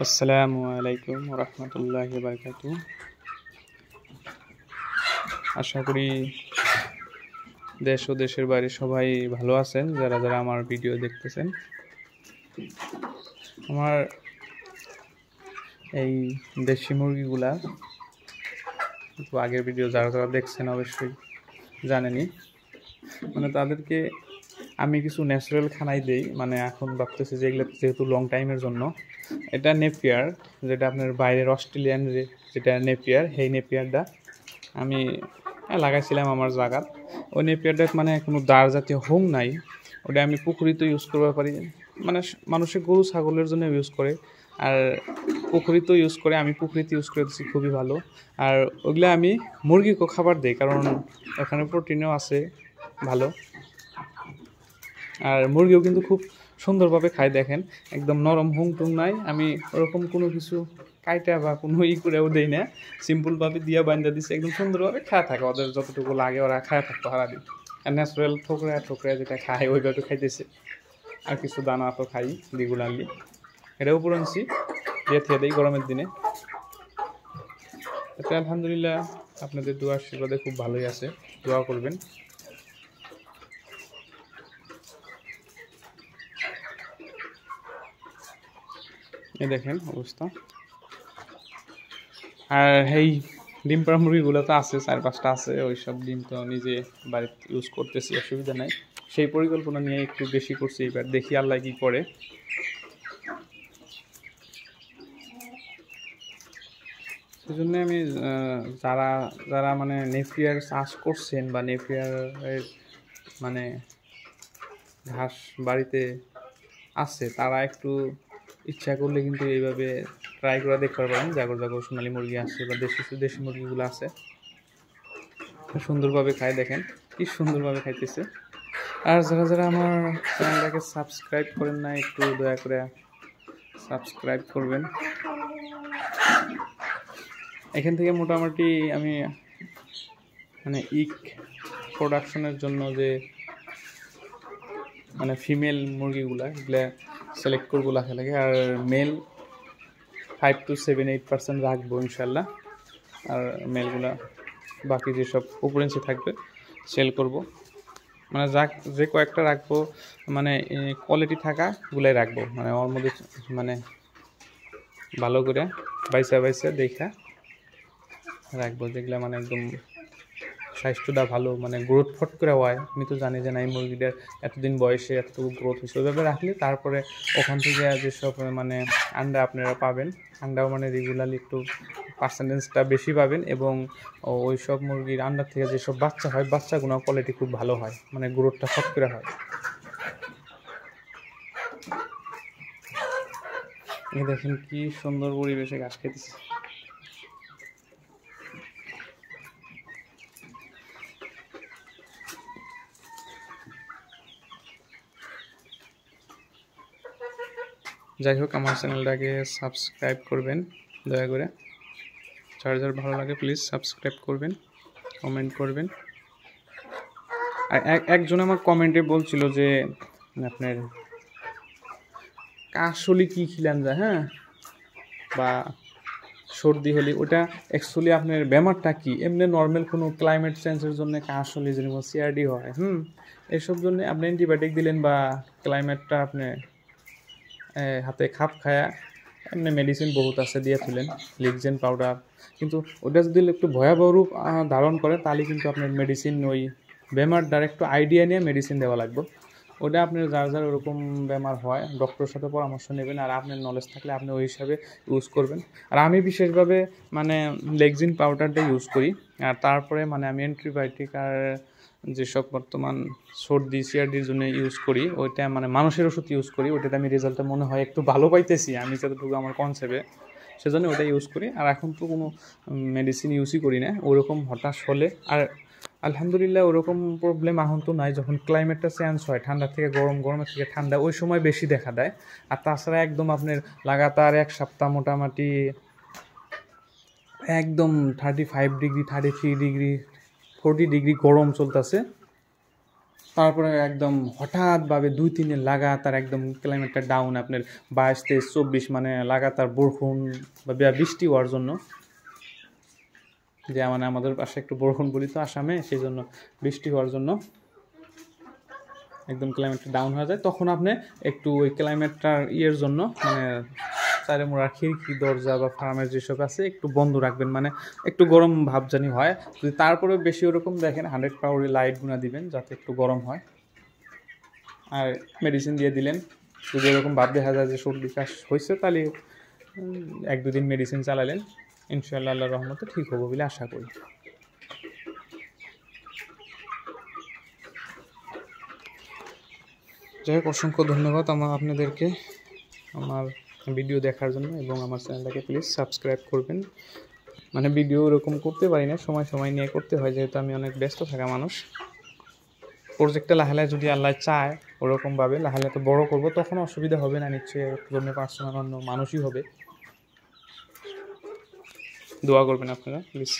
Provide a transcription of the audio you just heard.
আসসালামু আলাইকুম রহমতুল্লাহি বারকাতু। আশা করি দেশ ও দেশের বাইরে সবাই ভালো আছেন। যারা যারা আমার ভিডিও দেখতেছেন, আমার এই দেশি মুরগিগুলা তো আগের ভিডিও যারা যারা দেখছেন অবশ্যই জানেনই। মানে তাদেরকে আমি কিছু ন্যাচারাল খানাই দেই। মানে এখন ভাবতেছি যে এগুলো যেহেতু লং টাইমের জন্য, এটা নেপিয়ার, যেটা আপনার বাইরের অস্ট্রেলিয়ান যেটা নেপিয়ার, সেই নেপিয়ারটা আমি লাগাইছিলাম আমার জায়গাত। ওই নেপিয়ারটা মানে কোনো দাঁড় জাতীয় হোম নাই, ওটা আমি পুকুরিতে ইউজ করতে পারি। মানে মানুষের গরু ছাগলের জন্য ইউজ করে, আর পুকুরিতেও ইউজ করে। আমি পুকুরিতে ইউজ করেছি, খুবই ভালো। আর ওগুলো আমি মুরগিকেও খাবার দিই, কারণ ওখানে প্রোটিনও আছে ভালো। আর মুরগিও কিন্তু খুব সুন্দরভাবে খায়, দেখেন একদম নরম হুম টুম নাই। আমি ওরকম কোনো কিছু কাইটা বা কোনো করেও দেই না, সিম্পলভাবে দিয়া বান্ধা দিচ্ছে, একদম সুন্দরভাবে খায় থাকে। ওদের যতটুকু লাগে ওরা খায় থাকতো সারাদিন। আর ন্যাচারাল ঠোকরা ঠোকরা যেটা খায় ওইভাবে খাইতেছে। আর কিছু দানা তো খাই রেগুলারলি, এটাও পুরনছি দিয়ে থিয়ে দিই গরমের দিনে। এতে আলহামদুলিল্লাহ আপনাদের দোয়া আশীর্বাদে খুব ভালোই আছে, দোয়া করবেন। এই দেখেন অবস্থা। আর এই ডিম পাড়া মুরগিগুলো তো আছে, 4-5টা আছে। ওই সব ডিম তো নিজে বাড়িতে ইউজ করতেছি, অসুবিধা নাই। সেই পরিকল্পনা নিয়ে একটু বেশি করছি এবার, দেখি আল্লাহ কি করে। সেই জন্য আমি যারা যারা মানে নেপিয়ার চাষ করছেন বা নেপিয়ারের মানে ঘাস বাড়িতে আছে, তারা একটু ইচ্ছা করলে কিন্তু এইভাবে ট্রাই করে দেখতে পারেন। জাগর জাগর সোনালী মুরগি আছে বা দেশি মুরগিগুলো আছে, সুন্দরভাবে খায়, দেখেন কি সুন্দরভাবে খাইতেছে। আর যারা যারা আমার চ্যানেলটাকে সাবস্ক্রাইব করেন না, একটু দয়া করে সাবস্ক্রাইব করবেন। এখান থেকে মোটামুটি আমি মানে প্রোডাকশনের জন্য যে মানে ফিমেল মুরগিগুলা এগুলা সিলেক্ট করবো লাগে লাগে, আর মেল 5 to 7-8% রাখবো ইনশাল্লাহ। আর মেলগুলা বাকি যেসব উপরেন্সি থাকবে সেল করব। মানে যে কয়েকটা রাখবো মানে কোয়ালিটি থাকাগুলাই রাখবো, মানে ওর মধ্যে মানে ভালো করে বাইসা দেখা রাখবো, যেগুলো মানে একদম স্বাস্থ্যটা ভালো, মানে গ্রোথ ফট করে হয়। আমি তো জানি যে না, এই মুরগিটার এতদিন বয়সে এতটুকু গ্রোথ হয়েছে, ওইভাবে রাখলে তারপরে ওখান থেকে যেসব মানে আন্ডা আপনারা পাবেন, আন্ডাও মানে রেগুলারলি একটু পার্সেন্টেজটা বেশি পাবেন। এবং ওই সব মুরগির আন্ডার থেকে যেসব বাচ্চা হয়, বাচ্চাগুলো কোয়ালিটি খুব ভালো হয়, মানে গ্রোথটা ফট করে হয়। এই দেখেন কি সুন্দর পরিবেশে ঘাস খেতেছে। যাই হোক, আমার চ্যানেলটাকে সাবস্ক্রাইব করবেন দয়া করে। যার যার ভালো লাগে প্লিজ সাবস্ক্রাইব করবেন, কমেন্ট করবেন। আর একজন আমার কমেন্টে বলছিল যে আপনার কাশলি কি খিলান যায়, হ্যাঁ, বা সর্দি হলে ওটা অ্যাকচুয়ালি আপনার বেমারটা কি। এমনি নর্মাল কোনো ক্লাইমেট চেঞ্জের জন্য কাশলি যেরকম সিআরডি হয়, এইসব জন্য আপনি অ্যান্টিবায়োটিক দিলেন বা ক্লাইমেটটা আপনি হাতে খাপ খায়া এমনি মেডিসিন বহুত আছে দিয়ে তুলেন, লিকজেন পাউডার। কিন্তু ওটা যদি একটু ভয়াবহ রূপ ধারণ করে, তাহলে কিন্তু আপনার মেডিসিন ওই বেমারটার একটু আইডিয়া নিয়ে মেডিসিন দেওয়া লাগবে। ওটা আপনার যার যার ওরকম বেমার হয় ডক্টরের সাথে পরামর্শ নেবেন, আর আপনার নলেজ থাকলে আপনি ওই হিসাবে ইউজ করবেন। আর আমি বিশেষভাবে মানে লেকজিন পাউডারটা ইউজ করি। আর তারপরে মানে আমি অ্যান্টিবায়োটিক আর যেসব বর্তমান সর্দি সিআরডির জন্য ইউজ করি, ওইটা মানে মানুষের ওষুধ ইউজ করি। ওইটাতে আমি রেজাল্টটা মনে হয় একটু ভালো পাইতেছি আমি যতটুকু আমার কনসেপ্টে, সেজন্য ওটা ইউজ করি। আর এখন তো কোনো মেডিসিন ইউজই করি না ওরকম হঠাৎ হলে। আর আলহামদুলিল্লাহ ওরকম প্রবলেম এখন তো নাই। যখন ক্লাইমেটটা চেঞ্জ হয়, ঠান্ডা থেকে গরম, গরমের থেকে ঠান্ডা, ওই সময় বেশি দেখা দেয়। আর তাছাড়া একদম আপনার লাগাতার 1 সপ্তাহ মোটামুটি একদম 35 ডিগ্রি 33 ডিগ্রি 40 ডিগ্রি গরম চলতেছে, তারপরে একদম হঠাৎভাবে 2-3 দিন লাগাতার একদম ক্লাইমেটটা ডাউন, আপনার 22-23-24 মানে লাগাতার বরফুন বা বৃষ্টি হওয়ার জন্য, যে মানে আমাদের পাশে একটু বরফুন বলি তো আসামে, সেই জন্য বৃষ্টি হওয়ার জন্য একদম ক্লাইমেটটা ডাউন হয়ে যায়। তখন আপনি একটু ওই ক্লাইমেটটার ইয়ের জন্য মানে চারে মোড়ার খিড়কি দরজা বা ফার্মের যেসব আছে একটু বন্ধ রাখবেন, মানে একটু গরম ভাব জানি হয়। যদি তারপরে বেশি ওরকম দেখেন 100 পাওয়ারের লাইট গুনা দিবেন যাতে একটু গরম হয়। আর মেডিসিন দিয়ে দিলেন, যদি এরকম ভাব দেখা যায় যে সর্দি কাশ হয়েছে তাহলে 1-2 দিন মেডিসিন চালালেন, ইনশাআল্লাহ আল্লাহর রহমতে ঠিক হবে বলে আশা করি। যাই হোক, অসংখ্য ধন্যবাদ আপনাদেরকে আমার ভিডিও দেখার জন্য, এবং আমার চ্যানেলটাকে প্লিজ সাবস্ক্রাইব করবেন। মানে ভিডিও ওরকম করতে পারি না, সময় নিয়ে করতে হয়, যেহেতু আমি অনেক ব্যস্ত থাকা মানুষ। প্রজেক্টটা লাহে যদি আল্লাহ চায় ওরকমভাবে লাহে তো বড় করব, তখন অসুবিধা হবে না নিশ্চয়ই, একটু জন্য পার্সোনাল অন্য মানুষই হবে। দোয়া করবেন আপনারা প্লিজ।